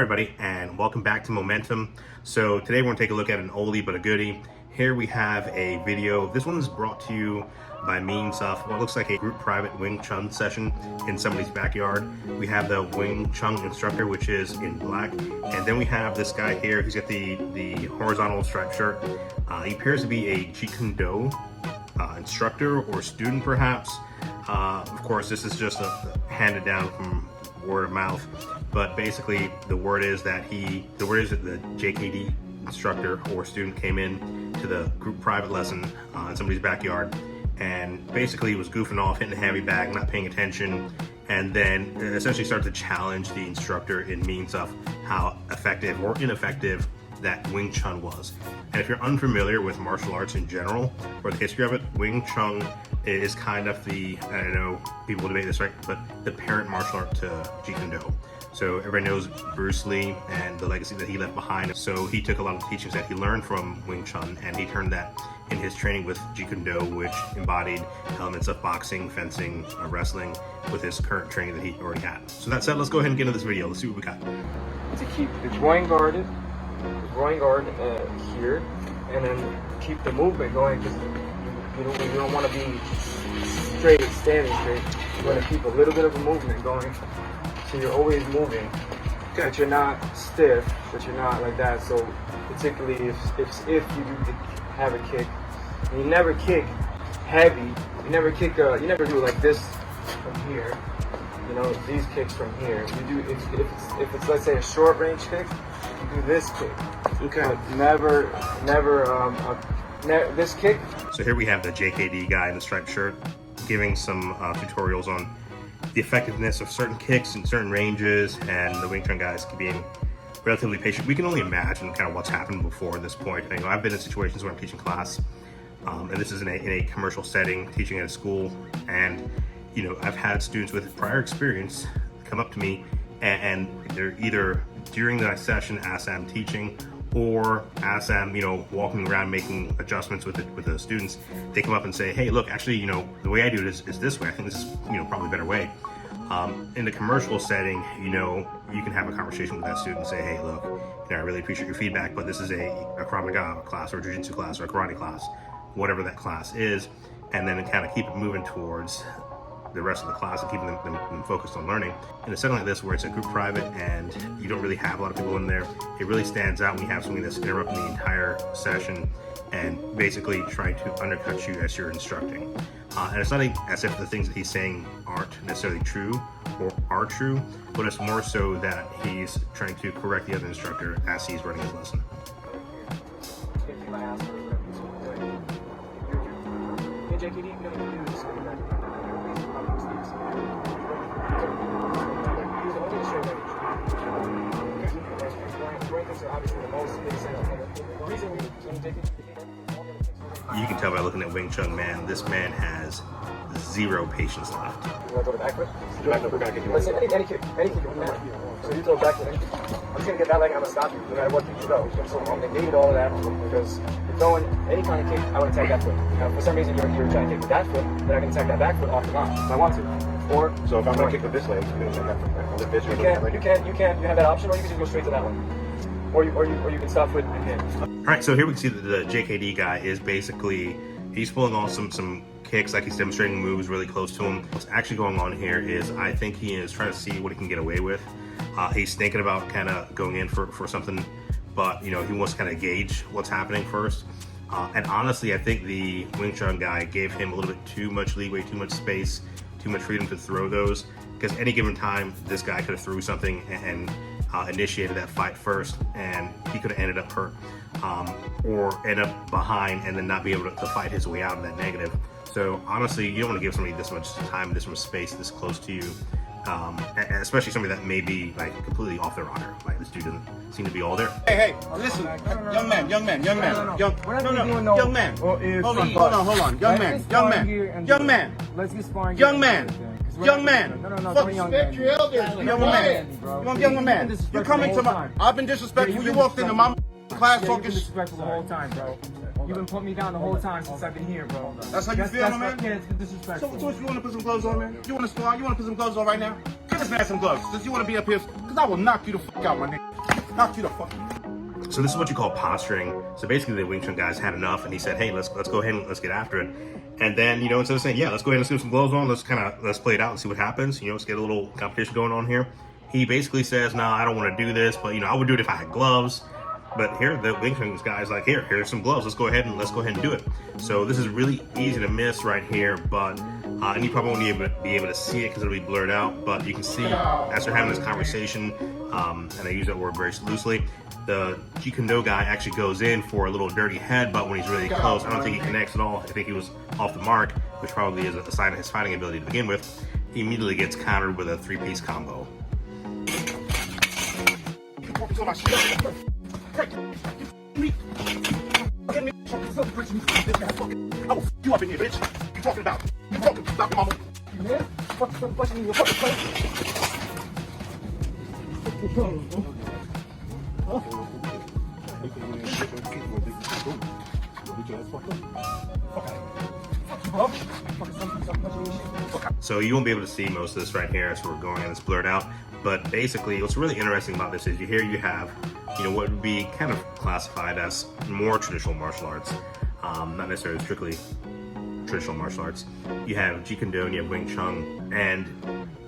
Everybody, and welcome back to Momentum. So today we're going to take a look at an oldie but a goodie. Here we have a video. This one is brought to you by means of what looks like a group private Wing Chun session in somebody's backyard. We have the Wing Chun instructor, which is in black, and then we have this guy here. He's got the horizontal striped shirt. He appears to be a Jeet instructor or student, perhaps. Of course, this is just handed down from word of mouth, but basically the word is that the JKD instructor or student came in to the group private lesson in somebody's backyard, and basically was goofing off, hitting the hammy bag, not paying attention, and then essentially started to challenge the instructor in means of how effective or ineffective that Wing Chun was. And if you're unfamiliar with martial arts in general, or the history of it, Wing Chun is kind of the, I don't know, people will debate this, right, but the parent martial art to JKD. So everybody knows Bruce Lee and the legacy that he left behind. So he took a lot of teachings that he learned from Wing Chun, and he turned that in his training with JKD, which embodied elements of boxing, fencing, wrestling, with his current training that he already had. So that said, let's go ahead and get into this video. Let's see what we got. To keep the groin guarded, here, and then keep the movement going, because you don't want to be straight, standing straight. You want to keep a little bit of a movement going, so you're always moving, but you're not stiff, but you're not like that. So particularly if you do have a kick, and you never kick heavy, you never kick, you never do like this from here. You know, these kicks from here. You do if it's let's say a short range kick, you do this kick. Okay. But never this kick. So here we have the JKD guy in the striped shirt giving some tutorials on the effectiveness of certain kicks in certain ranges, and the Wing Chun guys being relatively patient. We can only imagine kind of what's happened before this point. You know, I've been in situations where I'm teaching class, and this is in a commercial setting, teaching at a school, and you know, I've had students with prior experience come up to me, and they're either during the session as I'm teaching, or as I'm, you know, walking around making adjustments with the students, they come up and say, hey, look, actually, you know, the way I do it is this way. I think this is, you know, probably a better way. In the commercial setting, you know, you can have a conversation with that student and say, hey, look, you know, I really appreciate your feedback, but this is a Krav Maga class, or a Jiu-Jitsu class, or a karate class, whatever that class is, and then kind of keep it moving towards the rest of the class and keeping them focused on learning. In a setting like this, where it's a group private and you don't really have a lot of people in there, it really stands out when you have somebody that's interrupting the entire session and basically trying to undercut you as you're instructing. And it's not as if the things that he's saying aren't necessarily true or are true, but it's more so that he's trying to correct the other instructor as he's running his lesson. You can tell by looking at Wing Chun, man, this man has zero patience left. You want to throw the back foot? Let's say any kick. So you throw back foot. I'm just going to get that leg, I'm going to stop you, no matter what you throw. So I'm going to negate all of that, because you're throwing any kind of kick, I want to attack that foot. Now, for some reason, you're trying to kick with that foot, then I can attack that back foot off the line if I want to. Or, so if I'm going to kick with this leg, I'm going to attack that foot. You have that option, or you can just go straight to that one. Or you can stop with and hit. All right, so here we can see that the JKD guy is basically, he's pulling off some kicks, like he's demonstrating moves really close to him. What's actually going on here is, I think he is trying to see what he can get away with. He's thinking about kind of going in for something, but you know, he wants to kind of gauge what's happening first. And honestly, I think the Wing Chun guy gave him a little bit too much leeway, too much space, too much freedom to throw those, because any given time, this guy could have threw something and initiated that fight first, and he could have ended up hurt, or end up behind and then not be able to fight his way out of that negative. So honestly, you don't want to give somebody this much time, this much space, this close to you, especially somebody that may be like completely off their rocker. Like, this dude doesn't seem to be all there. Hey, listen, young man, young man, young man, young man. Hold on, young man, Let's get sparring. Young man. Fuck, respect your elders, young man. You're coming to my. I've been disrespectful. You walked into my class talking. Disrespectful the whole time, bro. You've been putting me down the whole time since I've been here, bro. That's how you feel, my man? Yeah, it's disrespectful. So you want to put some gloves on, man? You want to spar? You want to put some gloves on right now? Get this man some gloves. Since you want to be up here, because I will knock you the fuck out, my nigga. Knock you the fuck out. So this is what you call posturing. So basically the Wing Chun guys had enough and he said, hey, let's go ahead and let's get after it. And then, instead of saying, yeah, let's go ahead and let's get some gloves on, let's play it out and see what happens. Let's get a little competition going on here. He basically says, no, I don't want to do this, but I would do it if I had gloves. But here, the Wing Chun guy's like, here's some gloves. Let's go ahead and do it. So this is really easy to miss right here, but and you probably won't be able to see it because it'll be blurred out. But you can see as they're having this conversation, and I use that word very loosely, the JKD guy actually goes in for a little dirty headbutt when he's really close. I don't think he connects at all. I think he was off the mark, which probably is a sign of his fighting ability to begin with. He immediately gets countered with a 3-piece combo. I will f you up in here, bitch. What you talking about? You talking about mama? Man, fucking question in your fucking place. So you won't be able to see most of this right here as we're going and it's blurred out. But basically, what's really interesting about this is here you have, what would be kind of classified as more traditional martial arts, not necessarily strictly traditional martial arts. You have JKD and you have Wing Chun, and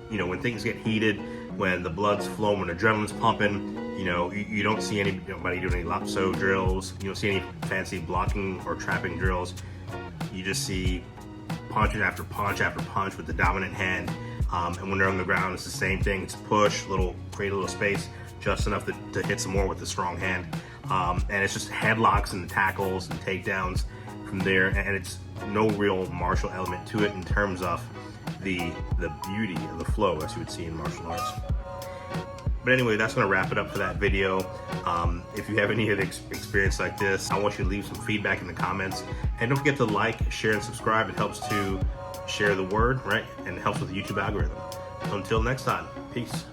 when things get heated, when the blood's flowing, when adrenaline's pumping, you don't see anybody doing any lapso drills. You don't see any fancy blocking or trapping drills. You just see punch after punch after punch with the dominant hand. And when they're on the ground, it's the same thing. It's push, create a little space, just enough to hit some more with the strong hand. And it's just headlocks and tackles and takedowns from there. And it's no real martial element to it in terms of the beauty of the flow as you would see in martial arts. But anyway, that's going to wrap it up for that video. If you have any other experience like this, I want you to leave some feedback in the comments. And don't forget to like, share, and subscribe. It helps to share the word, right? And it helps with the YouTube algorithm. So until next time, peace.